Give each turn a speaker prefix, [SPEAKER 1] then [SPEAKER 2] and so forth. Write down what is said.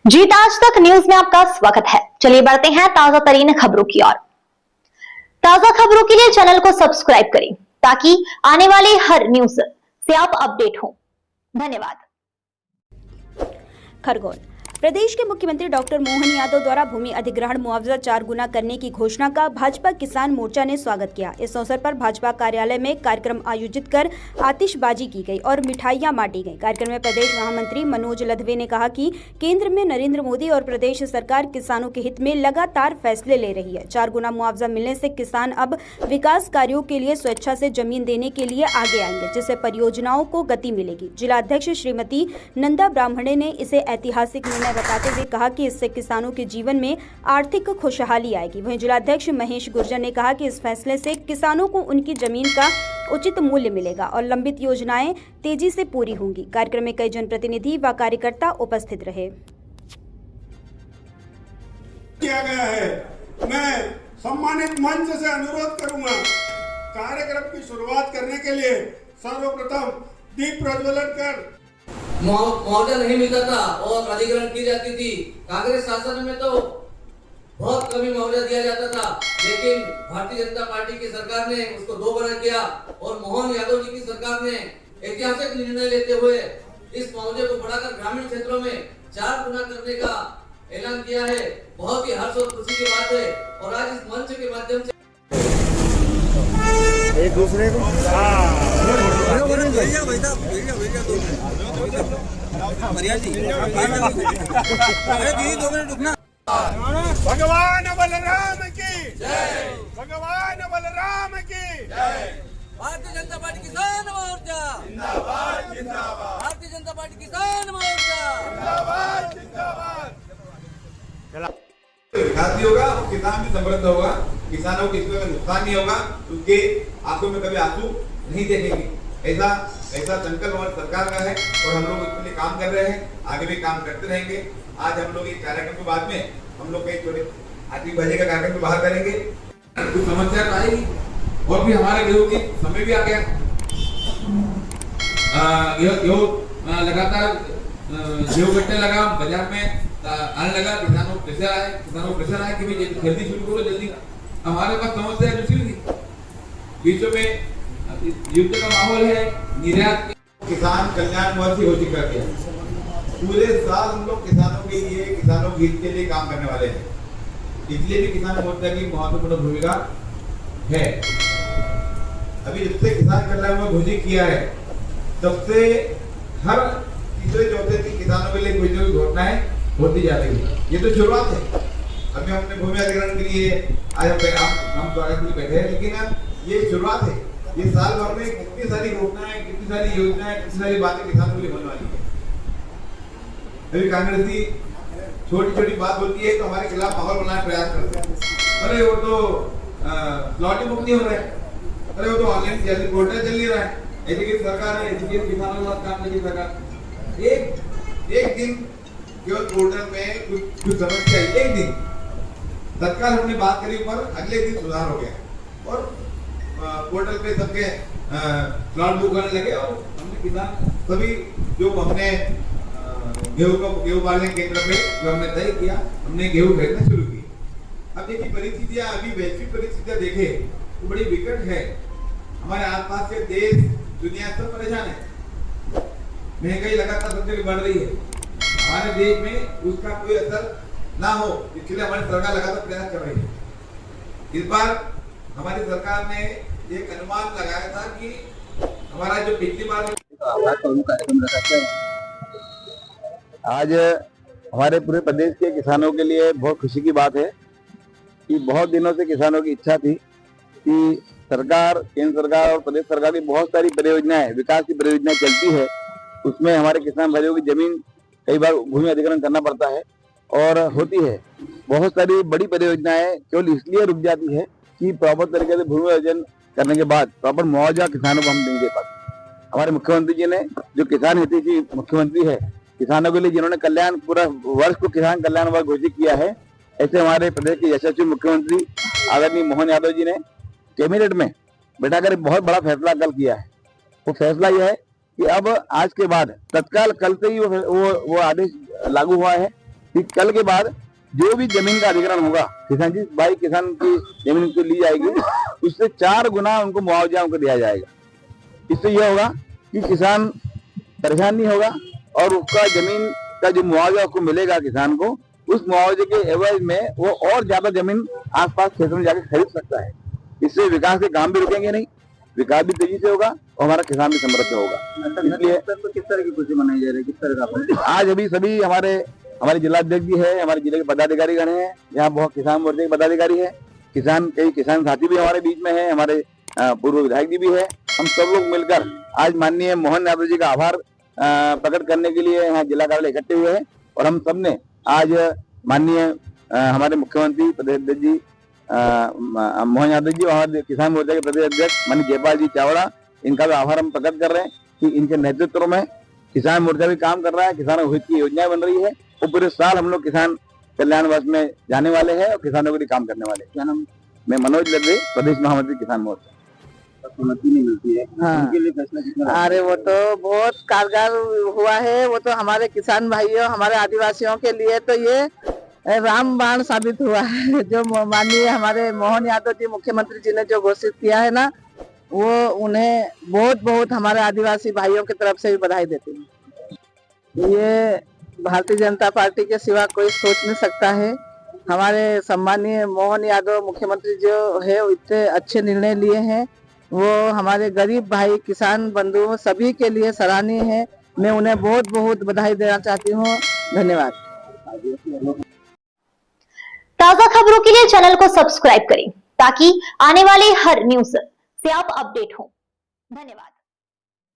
[SPEAKER 1] जीत आज तक न्यूज में आपका स्वागत है। चलिए बढ़ते हैं ताजा तरीन खबरों की ओर। ताजा खबरों के लिए चैनल को सब्सक्राइब करें ताकि आने वाले हर न्यूज से आप अपडेट हो। धन्यवाद।
[SPEAKER 2] खरगोन प्रदेश के मुख्यमंत्री डॉक्टर मोहन यादव द्वारा भूमि अधिग्रहण मुआवजा 4 गुना करने की घोषणा का भाजपा किसान मोर्चा ने स्वागत किया। इस अवसर पर भाजपा कार्यालय में कार्यक्रम आयोजित कर आतिशबाजी की गई और मिठाइयां बांटी गई। कार्यक्रम में प्रदेश महामंत्री मनोज लधवे ने कहा कि केंद्र में नरेंद्र मोदी और प्रदेश सरकार किसानों के हित में लगातार फैसले ले रही है। 4 गुना मुआवजा मिलने से किसान अब विकास कार्यों के लिए स्वेच्छा से जमीन देने के लिए आगे आएंगे, जिससे परियोजनाओं को गति मिलेगी। जिला अध्यक्ष श्रीमती नंदा ब्राह्मणे ने इसे ऐतिहासिक निर्णय बताते हुए कहा कि इससे किसानों के जीवन में आर्थिक खुशहाली आएगी। वहीं जिलाध्यक्ष महेश गुर्जर ने कहा कि इस फैसले से किसानों को उनकी जमीन का उचित मूल्य मिलेगा और लंबित योजनाएं तेजी से पूरी होंगी। कार्यक्रम में कई जनप्रतिनिधि व कार्यकर्ता उपस्थित रहे।
[SPEAKER 3] किया गया है। मैं सम्मानित मंच से अनुरोध करूंगा, कार्यक्रम की शुरुआत करने के लिए सर्वप्रथम दीप प्रज्वलन कर
[SPEAKER 4] मुआवजा नहीं मिलता था और अधिग्रहण की जाती थी। कांग्रेस शासन में तो बहुत कमी मुआवजा दिया जाता था, लेकिन भारतीय जनता पार्टी की सरकार ने उसको 2 गुना किया और मोहन यादव जी की सरकार ने ऐतिहासिक निर्णय लेते हुए इस मुआवजे को बढ़ाकर ग्रामीण क्षेत्रों में 4 गुना करने का ऐलान किया है। बहुत ही हर्ष और खुशी की बात है और आज इस मंच के माध्यम से
[SPEAKER 3] एक दूसरे को भगवान बलराम की जय, भगवान बलराम की जय।
[SPEAKER 4] भारतीय जनता पार्टी किसान मोर्चा
[SPEAKER 3] जिंदाबाद जिंदाबाद,
[SPEAKER 4] भारतीय जनता पार्टी किसान मोर्चा
[SPEAKER 3] जिंदाबाद जिंदाबाद।
[SPEAKER 5] विकास भी होगा और किसान भी समृद्ध होगा, किसानों को इसमें नुकसान नहीं होगा, उनके आंखों में कभी आंसू नहीं देखेंगे। ऐसा संकल्प हमारी सरकार का है और हम लोग इसके लिए काम कर रहे हैं, आगे भी काम करते रहेंगे। आज हम लोग इस कार्यक्रम के बाद में हम लोग कई छोटे आतिशबाजी का कार्यक्रम भी बाहर करेंगे। कुछ समस्या तो आएगी और भी हमारे गेहूं की समय भी आ गया। गेहूं लगातार गेहूं कटने लगा, बाजार में आने लगा, किसानों को प्रेशर आया कि भाई जल्दी शुरू करो जल्दी। हमारे पास समस्या दूसरी थी, बीचों में युद्ध का माहौल है, निर्यात किसान कल्याण मोर्चा हो चुका है। पूरे साल हम लोग किसानों के लिए, किसानों के हित के लिए काम करने वाले हैं, इसलिए भी किसान मोर्चा की महत्वपूर्ण भूमिका है। अभी जब से किसान कल्याण मोर्चा घोषित किया है तब से हर तीसरे चौथे दिन किसानों के लिए कोई ना कोई घटनाएं होती जा रही है। ये तो शुरुआत है। अभी हमने भूमि अधिग्रहण के लिए आज हम स्वागत में बैठे हैं, लेकिन ये शुरुआत है। ये साल भर में कितनी सारी घटनाएं, कितनी सारी योजनाएं, कितनी सारी बातें किसानों के लिए होने वाली है। अभी कांग्रेसी छोटी छोटी बात होती है तो हमारे खिलाफ माहौल बनाने का प्रयास करते हैं। अरे वो तो प्लॉटिंग बुक नहीं हो रहा है, अरे वो तो ऑनलाइन पोर्टल चल नहीं रहा है। एजुकेट सरकार है, एजुकेट किसानों के साथ काम नहीं सरकार। एक दिन केवल पोर्टल में कुछ समस्या, एक दिन तत्काल हमने बात करी पर अगले दिन सुधार हो गया और पोर्टल पे सबके प्लॉट बुक करने लगे और हमने किसान सभी जो हमने गेहूं पालने केंद्र पे जो हमने तय किया, हमने गेहूं खरीदना शुरू की। अब देखिए परिस्थितियां, अभी वैश्विक परिस्थितियां देखें तो बड़ी विकट है। हमारे आसपास के देश, दुनिया सब परेशान है, महंगाई लगातार सब जगह बढ़ रही है। हमारे देश में उसका कोई असर ना हो, इसलिए हमारी सरकार लगातार प्रयास कर रही है। इस बार हमारी सरकार ने एक अनुमान लगाया था कि हमारा जो पिछली बार कार्यक्रम रखा,
[SPEAKER 6] आज हमारे पूरे प्रदेश के किसानों के लिए बहुत खुशी की बात है कि बहुत दिनों से किसानों की इच्छा थी कि सरकार, केंद्र सरकार और प्रदेश सरकार की बहुत सारी परियोजनाएं, विकास की परियोजनाएं चलती है, उसमें हमारे किसान भाइयों की जमीन कई बार भूमि अधिग्रहण करना पड़ता है और होती है। बहुत सारी बड़ी परियोजनाएं केवल इसलिए रुक जाती है कि प्रॉपर तरीके से भूमि अर्जन करने के बाद प्रॉपर मुआवजा किसानों को हम नहीं दे पाते। हमारे मुख्यमंत्री जी ने, जो किसान हितैषी मुख्यमंत्री है, किसानों के लिए जिन्होंने कल्याण, पूरा वर्ष को किसान कल्याण वर्ष घोषित किया है, ऐसे हमारे प्रदेश के यशस्वी मुख्यमंत्री आदरणीय मोहन यादव जी ने कैबिनेट में बैठाकर एक बहुत बड़ा फैसला कल किया है। वो फैसला यह है कि अब आज के बाद तत्काल कल से ही वो आदेश लागू हुआ है कि कल के बाद जो भी जमीन का अधिग्रहण होगा, किसान जी भाई किसान की जमीन को ली जाएगी, उससे 4 गुना उनको मुआवजा उनको दिया जाएगा। इससे यह होगा कि किसान परेशान नहीं होगा और उसका जमीन का जो मुआवजा उसको मिलेगा किसान को, उस मुआवजे के एवज में वो और ज्यादा जमीन आसपास क्षेत्र में जाकर खरीद सकता है। इससे विकास के काम भी रुकेंगे नहीं, विकास भी तेजी से होगा और हमारा किसान भी समृद्ध होगा। इसलिए तो किस तरह की खुशी मनाई जा रही है, किस तरह का आज अभी सभी हमारे जिलाध्यक्ष भी है, हमारे जिले के पदाधिकारी गण हैं, यहाँ बहुत किसान मोर्चे के पदाधिकारी है, कई किसान साथी भी हमारे बीच में है, हमारे पूर्व विधायक जी भी है। हम सब लोग मिलकर आज माननीय मोहन यादव जी का आभार प्रकट करने के लिए यहाँ जिला कार्यालय इकट्ठे हुए हैं और हम सबने आज माननीय हमारे मुख्यमंत्री प्रदेश अध्यक्ष जी मोहन यादव जी और किसान मोर्चा के प्रदेश अध्यक्ष माननीय जयपाल जी चावड़ा, इनका भी आभार हम प्रकट कर रहे हैं कि इनके नेतृत्व में किसान मोर्चा भी काम कर रहा है, किसानों के हित की योजनाएं बन रही है और पूरे साल हम लोग किसान कल्याण वर्ष में जाने वाले हैं और किसानों के लिए काम करने वाले हैं। क्या नाम? मैं मनोज लद्दे, प्रदेश महामंत्री किसान मोर्चा। सहमति नहीं मिलती है,
[SPEAKER 7] हाँ।
[SPEAKER 6] उनके लिए फैसला कितना?
[SPEAKER 7] अरे वो तो बहुत कारगर हुआ है, वो तो हमारे किसान भाइयों हमारे आदिवासियों के लिए तो ये रामबाण साबित हुआ है। जो माननीय हमारे मोहन यादव जी मुख्यमंत्री जी ने जो घोषित किया है ना, वो उन्हें बहुत बहुत हमारे आदिवासी भाइयों की तरफ से भी बधाई देते हैं। ये भारतीय जनता पार्टी के सिवा कोई सोच नहीं सकता है। हमारे सम्मानीय मोहन यादव मुख्यमंत्री जो है इतने अच्छे निर्णय लिए हैं, वो हमारे गरीब भाई किसान बंधुओं सभी के लिए सराहनीय है। मैं उन्हें बहुत बहुत बधाई देना चाहती हूँ। धन्यवाद।
[SPEAKER 1] ताजा खबरों के लिए चैनल को सब्सक्राइब करें ताकि आने वाले हर न्यूज से आप अपडेट हो। धन्यवाद।